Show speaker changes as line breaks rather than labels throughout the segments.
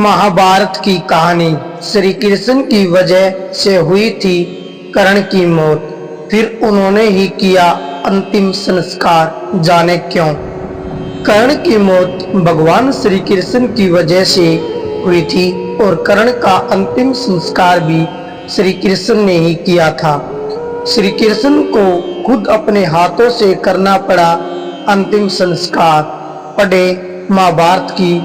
महाभारत की कहानी। श्री कृष्ण की वजह से हुई थी कर्ण की मौत, फिर उन्होंने ही किया अंतिम संस्कार, जाने क्यों। कर्ण की मौत भगवान श्री कृष्ण की वजह से हुई थी और कर्ण का अंतिम संस्कार भी श्री कृष्ण ने ही किया था। श्री कृष्ण को खुद अपने हाथों से करना पड़ा अंतिम संस्कार। पढ़े महाभारत की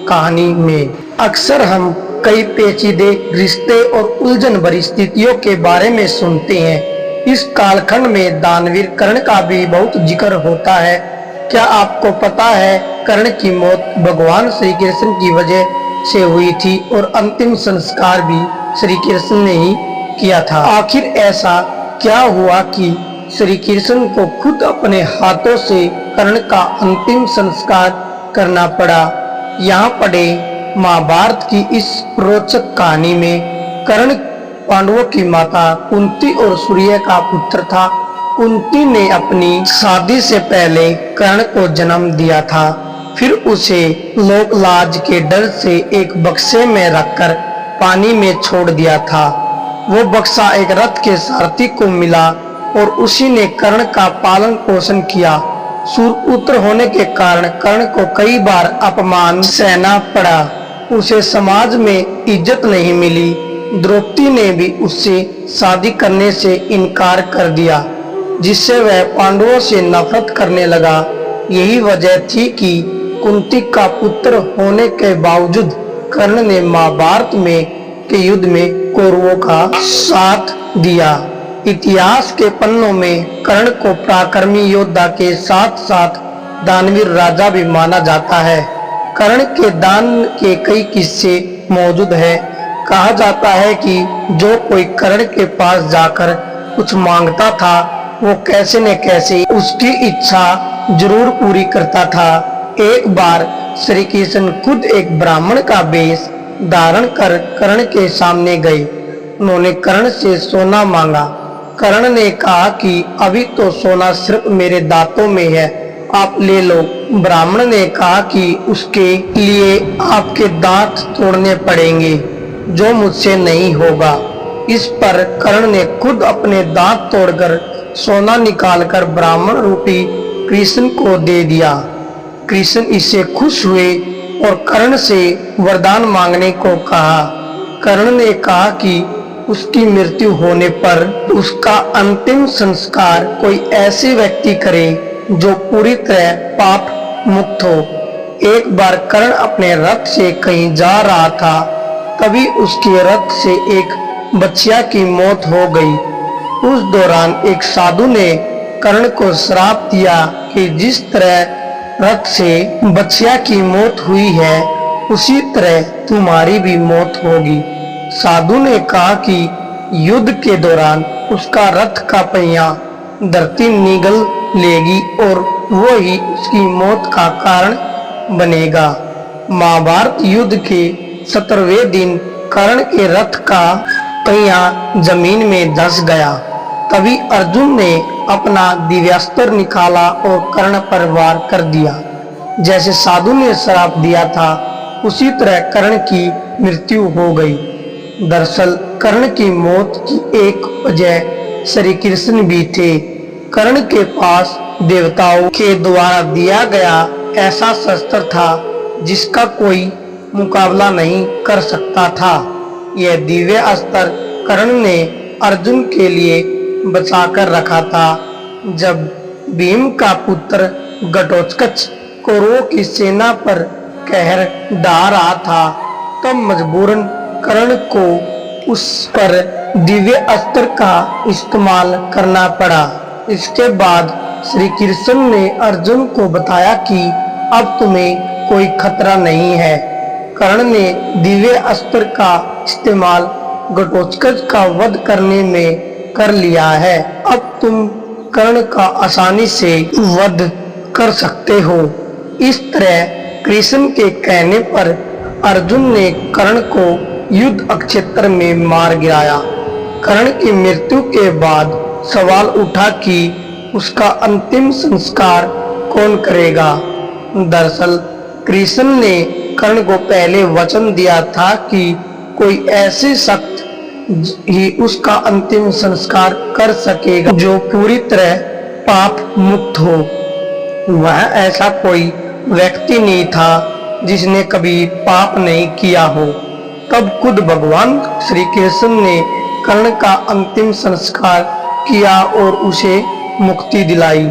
कहानी में अक्सर हम कई पेचीदे रिश्ते और उलझन भरी स्थितियों के बारे में सुनते हैं। इस कालखंड में दानवीर कर्ण का भी बहुत जिक्र होता है। क्या आपको पता है कर्ण की मौत भगवान श्री कृष्ण की वजह से हुई थी और अंतिम संस्कार भी श्री कृष्ण ने ही किया था। आखिर ऐसा क्या हुआ कि श्री कृष्ण को खुद अपने हाथों से कर्ण का अंतिम संस्कार करना पड़ा। यहाँ पढ़े महाभारत की इस रोचक कहानी में कर्ण पांडवों की माता कुंती और सूर्य का पुत्र था। कुंती ने अपनी शादी से पहले कर्ण को जन्म दिया था, फिर उसे लोक लाज के डर से एक बक्से में रखकर पानी में छोड़ दिया था। वो बक्सा एक रथ के सारथी को मिला और उसी ने कर्ण का पालन पोषण किया। सूरपुत्र होने के कारण कर्ण को कई बार अपमान सहना पड़ा। उसे समाज में इज्जत नहीं मिली। द्रौपदी ने भी उससे शादी करने से इनकार कर दिया, जिससे वह पांडवों से नफरत करने लगा। यही वजह थी कि कुंती का पुत्र होने के बावजूद कर्ण ने महाभारत में के युद्ध में कौरवों का साथ दिया। इतिहास के पन्नों में कर्ण को पराक्रमी योद्धा के साथ साथ दानवीर राजा भी माना जाता है। कर्ण के दान के कई किस्से मौजूद हैं। कहा जाता है कि जो कोई कर्ण के पास जाकर कुछ मांगता था, वो कैसे न कैसे उसकी इच्छा जरूर पूरी करता था। एक बार श्री कृष्ण खुद एक ब्राह्मण का वेश धारण कर कर्ण के सामने गए। उन्होंने कर्ण से सोना मांगा। कर्ण ने कहा कि अभी तो सोना सिर्फ मेरे दांतों में है, आप ले लो। ब्राह्मण ने कहा कि उसके लिए आपके दांत तोड़ने पड़ेंगे, जो मुझसे नहीं होगा। इस पर कर्ण ने खुद अपने दांत तोड़कर सोना निकालकर ब्राह्मण रूपी कृष्ण को दे दिया। कृष्ण इससे खुश हुए और कर्ण से वरदान मांगने को कहा। कर्ण ने कहा कि उसकी मृत्यु होने पर उसका अंतिम संस्कार कोई ऐसे व्यक्ति करे जो पूरी तरह पाप मुक्त हो। एक बार कर्ण अपने रथ से कहीं जा रहा था, तभी उसके रथ से एक बछिया की मौत हो गई। उस दौरान एक साधु ने कर्ण को श्राप दिया कि जिस तरह रथ से बछिया की मौत हुई है, उसी तरह तुम्हारी भी मौत होगी। साधु ने कहा कि युद्ध के दौरान उसका रथ का पहिया धरती निगल लेगी और वो ही उसकी मौत का कारण बनेगा। महाभारत युद्ध के 17वें दिन कर्ण के रथ का पहिया जमीन में धंस गया। तभी अर्जुन ने अपना दिव्यास्त्र निकाला और कर्ण पर वार कर दिया। जैसे साधु ने श्राप दिया था, उसी तरह कर्ण की मृत्यु हो गई। दरअसल कर्ण की मौत की एक वजह श्री कृष्ण भी थे। कर्ण के पास देवताओं के द्वारा दिया गया ऐसा शस्त्र था जिसका कोई मुकाबला नहीं कर सकता था। यह दिव्य अस्त्र कर्ण ने अर्जुन के लिए बचाकर रखा था। जब भीम का पुत्र घटोत्कच कौरवों की सेना पर कहर ढा रहा था, तब मजबूरन कर्ण को उस पर दिव्य अस्त्र का इस्तेमाल करना पड़ा। इसके बाद श्री कृष्ण ने अर्जुन को बताया कि अब तुम्हें कोई खतरा नहीं है। कर्ण ने दिव्य अस्त्र का इस्तेमाल घटोत्कच का वध करने में कर लिया है। अब तुम कर्ण का आसानी से वध कर सकते हो। इस तरह कृष्ण के कहने पर अर्जुन ने कर्ण को युद्ध क्षेत्र में मार गिराया। कर्ण की मृत्यु के बाद सवाल उठा कि उसका अंतिम संस्कार कौन करेगा। दरअसल कृष्ण ने कर्ण को पहले वचन दिया था कि कोई ऐसे सख्त ही उसका अंतिम संस्कार कर सकेगा जो पूरी तरह पाप मुक्त हो। वह ऐसा कोई व्यक्ति नहीं था जिसने कभी पाप नहीं किया हो। तब खुद भगवान श्री कृष्ण ने कर्ण का अंतिम संस्कार किया और उसे मुक्ति दिलाई।